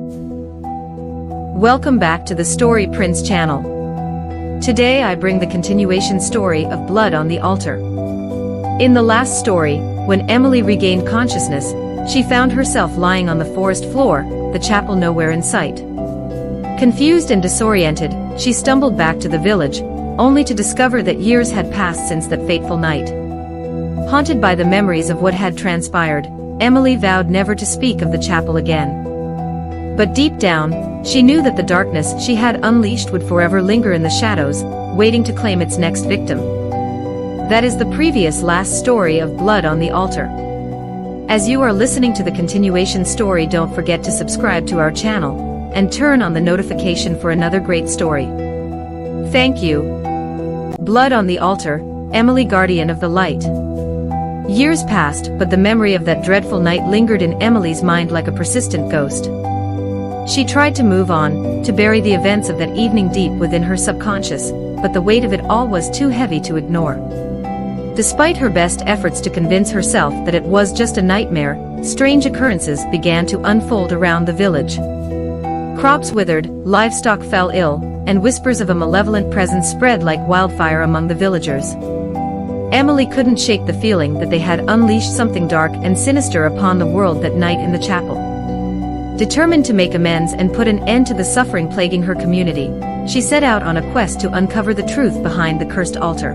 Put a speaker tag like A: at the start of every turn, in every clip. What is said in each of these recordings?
A: Welcome back to the Story Prince channel. Today I bring the continuation story of Blood on the Altar. In the last story, when Emily regained consciousness, she found herself lying on the forest floor, the chapel nowhere in sight. Confused and disoriented, she stumbled back to the village, only to discover that years had passed since that fateful night. Haunted by the memories of what had transpired, Emily vowed never to speak of the chapel again. But deep down, she knew that the darkness she had unleashed would forever linger in the shadows, waiting to claim its next victim. That is the previous last story of Blood on the Altar. As you are listening to the continuation story, don't forget to subscribe to our channel, and turn on the notification for another great story. Thank you. Blood on the Altar, Emily, Guardian of the Light. Years passed, but the memory of that dreadful night lingered in Emily's mind like a persistent ghost. She tried to move on, to bury the events of that evening deep within her subconscious, but the weight of it all was too heavy to ignore. Despite her best efforts to convince herself that it was just a nightmare, strange occurrences began to unfold around the village. Crops withered, livestock fell ill, and whispers of a malevolent presence spread like wildfire among the villagers. Emily couldn't shake the feeling that they had unleashed something dark and sinister upon the world that night in the chapel. Determined to make amends and put an end to the suffering plaguing her community, she set out on a quest to uncover the truth behind the cursed altar.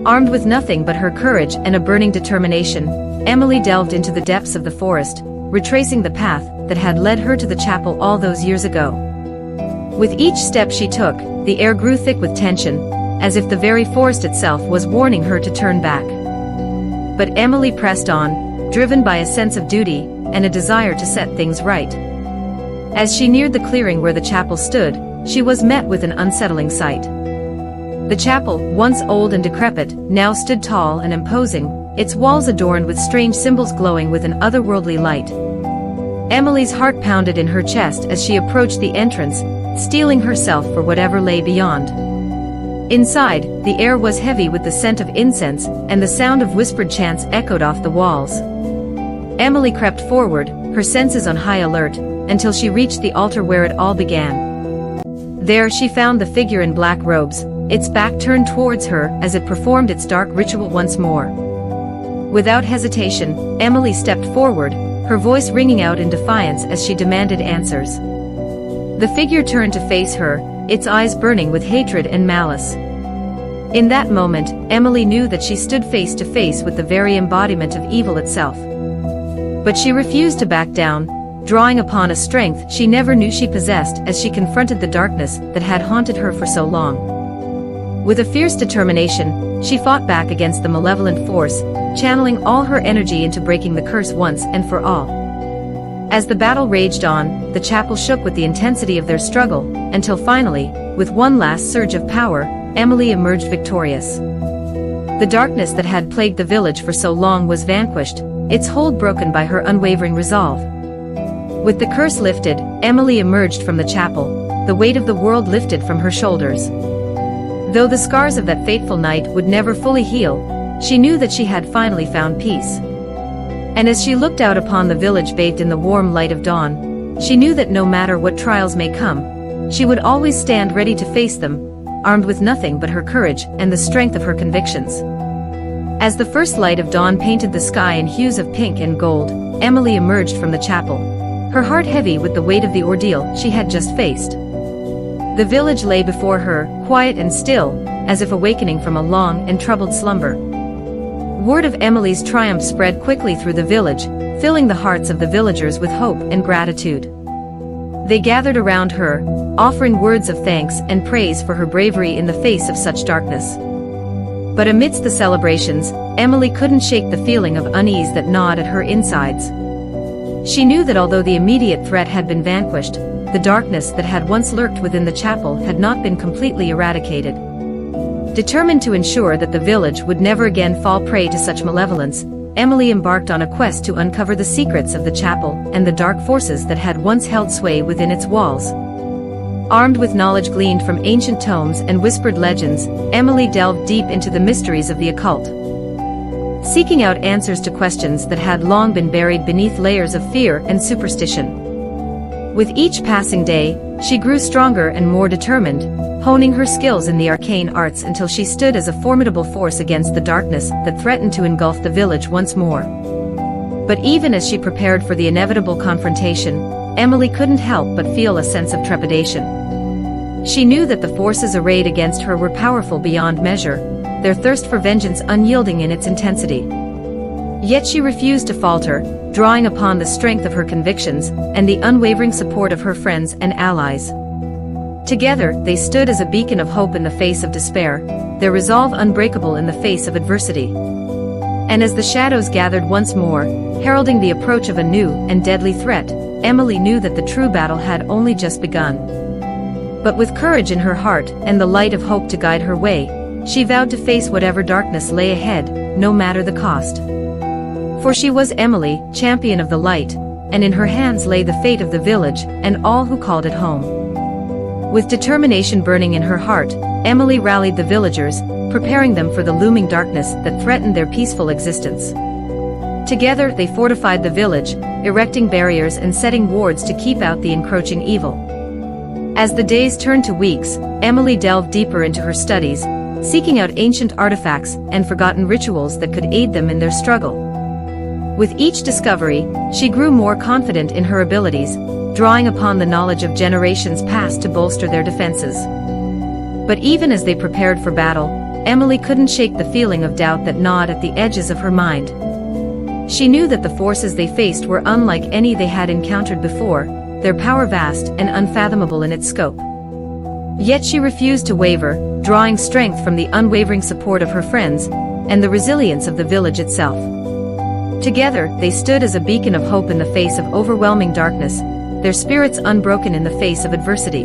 A: Armed with nothing but her courage and a burning determination, Emily delved into the depths of the forest, retracing the path that had led her to the chapel all those years ago. With each step she took, the air grew thick with tension, as if the very forest itself was warning her to turn back. But Emily pressed on, driven by a sense of duty and a desire to set things right. As she neared the clearing where the chapel stood, she was met with an unsettling sight. The chapel, once old and decrepit, now stood tall and imposing, its walls adorned with strange symbols glowing with an otherworldly light. Emily's heart pounded in her chest as she approached the entrance, steeling herself for whatever lay beyond. Inside, the air was heavy with the scent of incense, and the sound of whispered chants echoed off the walls. Emily crept forward, her senses on high alert, until she reached the altar where it all began. There she found the figure in black robes, its back turned towards her as it performed its dark ritual once more. Without hesitation, Emily stepped forward, her voice ringing out in defiance as she demanded answers. The figure turned to face her, its eyes burning with hatred and malice. In that moment, Emily knew that she stood face to face with the very embodiment of evil itself. But she refused to back down, drawing upon a strength she never knew she possessed as she confronted the darkness that had haunted her for so long. With a fierce determination, she fought back against the malevolent force, channeling all her energy into breaking the curse once and for all. As the battle raged on, the chapel shook with the intensity of their struggle, until finally, with one last surge of power, Emily emerged victorious. The darkness that had plagued the village for so long was vanquished, its hold broken by her unwavering resolve. With the curse lifted, Emily emerged from the chapel, the weight of the world lifted from her shoulders. Though the scars of that fateful night would never fully heal, she knew that she had finally found peace. And as she looked out upon the village bathed in the warm light of dawn, she knew that no matter what trials may come, she would always stand ready to face them, armed with nothing but her courage and the strength of her convictions. As the first light of dawn painted the sky in hues of pink and gold, Emily emerged from the chapel, her heart heavy with the weight of the ordeal she had just faced. The village lay before her, quiet and still, as if awakening from a long and troubled slumber. Word of Emily's triumph spread quickly through the village, filling the hearts of the villagers with hope and gratitude. They gathered around her, offering words of thanks and praise for her bravery in the face of such darkness. But amidst the celebrations, Emily couldn't shake the feeling of unease that gnawed at her insides. She knew that although the immediate threat had been vanquished, the darkness that had once lurked within the chapel had not been completely eradicated. Determined to ensure that the village would never again fall prey to such malevolence, Emily embarked on a quest to uncover the secrets of the chapel and the dark forces that had once held sway within its walls. Armed with knowledge gleaned from ancient tomes and whispered legends, Emily delved deep into the mysteries of the occult. Seeking out answers to questions that had long been buried beneath layers of fear and superstition. With each passing day, she grew stronger and more determined, honing her skills in the arcane arts until she stood as a formidable force against the darkness that threatened to engulf the village once more. But even as she prepared for the inevitable confrontation, Emily couldn't help but feel a sense of trepidation. She knew that the forces arrayed against her were powerful beyond measure, their thirst for vengeance unyielding in its intensity. Yet she refused to falter, drawing upon the strength of her convictions and the unwavering support of her friends and allies. Together, they stood as a beacon of hope in the face of despair, their resolve unbreakable in the face of adversity. And as the shadows gathered once more, heralding the approach of a new and deadly threat, Emily knew that the true battle had only just begun. But with courage in her heart and the light of hope to guide her way, she vowed to face whatever darkness lay ahead, no matter the cost. For she was Emily, champion of the light, and in her hands lay the fate of the village and all who called it home. With determination burning in her heart, Emily rallied the villagers, preparing them for the looming darkness that threatened their peaceful existence. Together they fortified the village, erecting barriers and setting wards to keep out the encroaching evil. As the days turned to weeks, Emily delved deeper into her studies, seeking out ancient artifacts and forgotten rituals that could aid them in their struggle. With each discovery, she grew more confident in her abilities, drawing upon the knowledge of generations past to bolster their defenses. But even as they prepared for battle, Emily couldn't shake the feeling of doubt that gnawed at the edges of her mind. She knew that the forces they faced were unlike any they had encountered before, their power vast and unfathomable in its scope. Yet she refused to waver, drawing strength from the unwavering support of her friends and the resilience of the village itself. Together, they stood as a beacon of hope in the face of overwhelming darkness, their spirits unbroken in the face of adversity.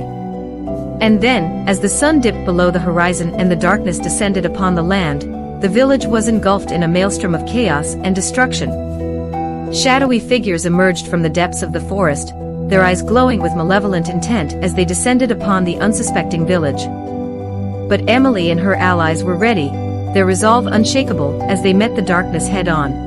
A: And then, as the sun dipped below the horizon and the darkness descended upon the land, the village was engulfed in a maelstrom of chaos and destruction. Shadowy figures emerged from the depths of the forest, their eyes glowing with malevolent intent as they descended upon the unsuspecting village. But Emily and her allies were ready, their resolve unshakable as they met the darkness head-on.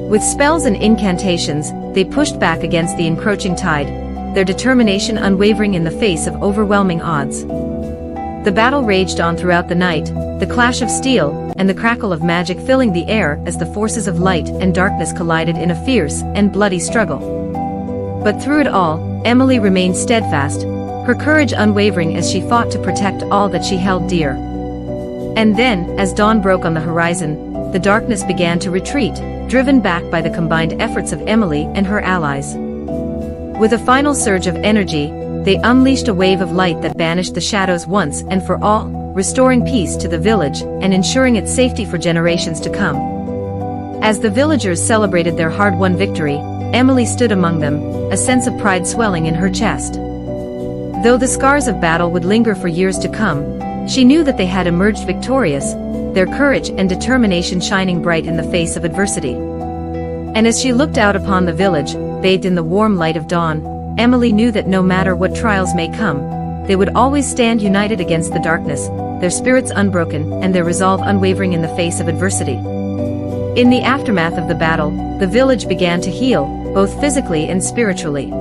A: With spells and incantations, they pushed back against the encroaching tide, their determination unwavering in the face of overwhelming odds. The battle raged on throughout the night, the clash of steel and the crackle of magic filling the air as the forces of light and darkness collided in a fierce and bloody struggle. But through it all, Emily remained steadfast, her courage unwavering as she fought to protect all that she held dear. And then, as dawn broke on the horizon, the darkness began to retreat, driven back by the combined efforts of Emily and her allies. With a final surge of energy, they unleashed a wave of light that banished the shadows once and for all, restoring peace to the village and ensuring its safety for generations to come. As the villagers celebrated their hard-won victory, Emily stood among them, a sense of pride swelling in her chest. Though the scars of battle would linger for years to come, she knew that they had emerged victorious, their courage and determination shining bright in the face of adversity. And as she looked out upon the village, bathed in the warm light of dawn, Emily knew that no matter what trials may come, they would always stand united against the darkness, their spirits unbroken and their resolve unwavering in the face of adversity. In the aftermath of the battle, the village began to heal, both physically and spiritually.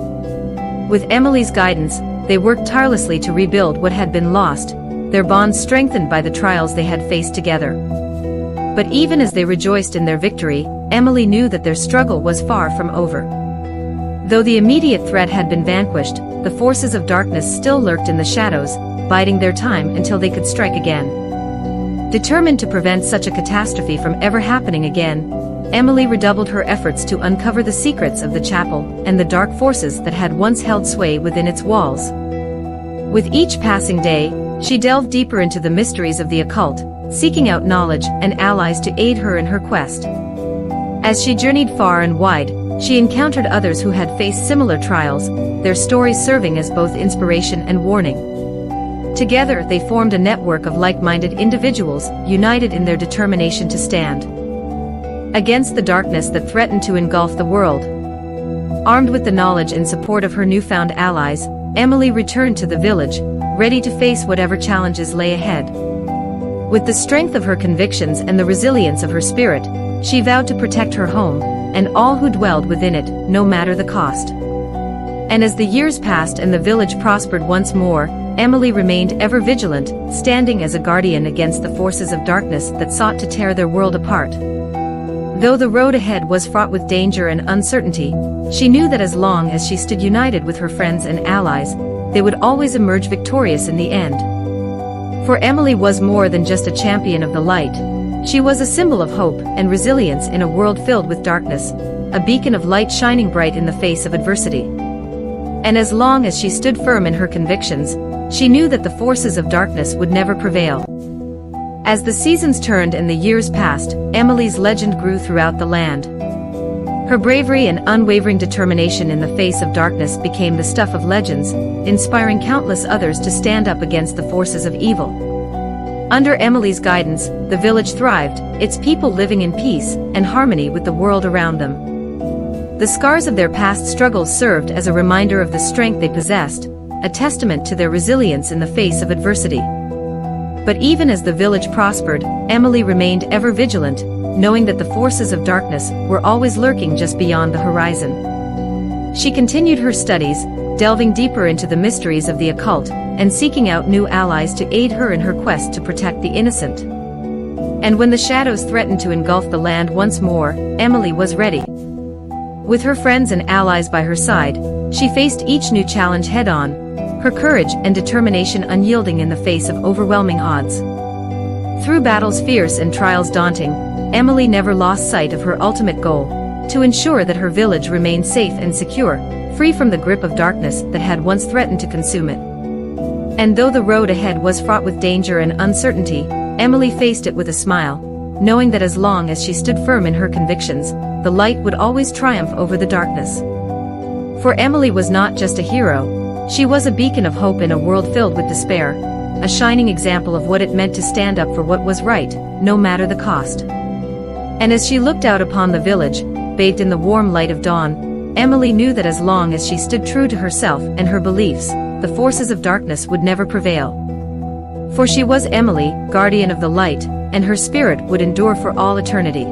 A: With Emily's guidance, they worked tirelessly to rebuild what had been lost, their bonds strengthened by the trials they had faced together. But even as they rejoiced in their victory, Emily knew that their struggle was far from over. Though the immediate threat had been vanquished, the forces of darkness still lurked in the shadows, biding their time until they could strike again. Determined to prevent such a catastrophe from ever happening again, Emily redoubled her efforts to uncover the secrets of the chapel and the dark forces that had once held sway within its walls. With each passing day, she delved deeper into the mysteries of the occult, seeking out knowledge and allies to aid her in her quest. As she journeyed far and wide, she encountered others who had faced similar trials, their stories serving as both inspiration and warning. Together they formed a network of like-minded individuals, united in their determination to stand against the darkness that threatened to engulf the world. Armed with the knowledge and support of her newfound allies, Emily returned to the village, ready to face whatever challenges lay ahead. With the strength of her convictions and the resilience of her spirit, she vowed to protect her home and all who dwelled within it, no matter the cost. And as the years passed and the village prospered once more, Emily remained ever vigilant, standing as a guardian against the forces of darkness that sought to tear their world apart. Though the road ahead was fraught with danger and uncertainty, she knew that as long as she stood united with her friends and allies, they would always emerge victorious in the end. For Emily was more than just a champion of the light. She was a symbol of hope and resilience in a world filled with darkness, a beacon of light shining bright in the face of adversity. And as long as she stood firm in her convictions, she knew that the forces of darkness would never prevail. As the seasons turned and the years passed, Emily's legend grew throughout the land. Her bravery and unwavering determination in the face of darkness became the stuff of legends, inspiring countless others to stand up against the forces of evil. Under Emily's guidance, the village thrived, its people living in peace and harmony with the world around them. The scars of their past struggles served as a reminder of the strength they possessed, a testament to their resilience in the face of adversity. But even as the village prospered, Emily remained ever vigilant, knowing that the forces of darkness were always lurking just beyond the horizon. She continued her studies, delving deeper into the mysteries of the occult, and seeking out new allies to aid her in her quest to protect the innocent. And when the shadows threatened to engulf the land once more, Emily was ready. With her friends and allies by her side, she faced each new challenge head-on, her courage and determination unyielding in the face of overwhelming odds. Through battles fierce and trials daunting, Emily never lost sight of her ultimate goal, to ensure that her village remained safe and secure, free from the grip of darkness that had once threatened to consume it. And though the road ahead was fraught with danger and uncertainty, Emily faced it with a smile, knowing that as long as she stood firm in her convictions, the light would always triumph over the darkness. For Emily was not just a hero, she was a beacon of hope in a world filled with despair, a shining example of what it meant to stand up for what was right, no matter the cost. And as she looked out upon the village, bathed in the warm light of dawn, Emily knew that as long as she stood true to herself and her beliefs, the forces of darkness would never prevail. For she was Emily, guardian of the light, and her spirit would endure for all eternity.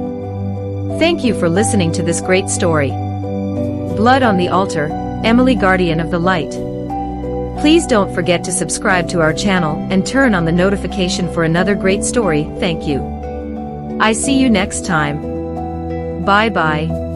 A: Thank you for listening to this great story. Blood on the Altar, Emily, guardian of the light. Please don't forget to subscribe to our channel and turn on the notification for another great story. Thank you. I see you next time. Bye bye.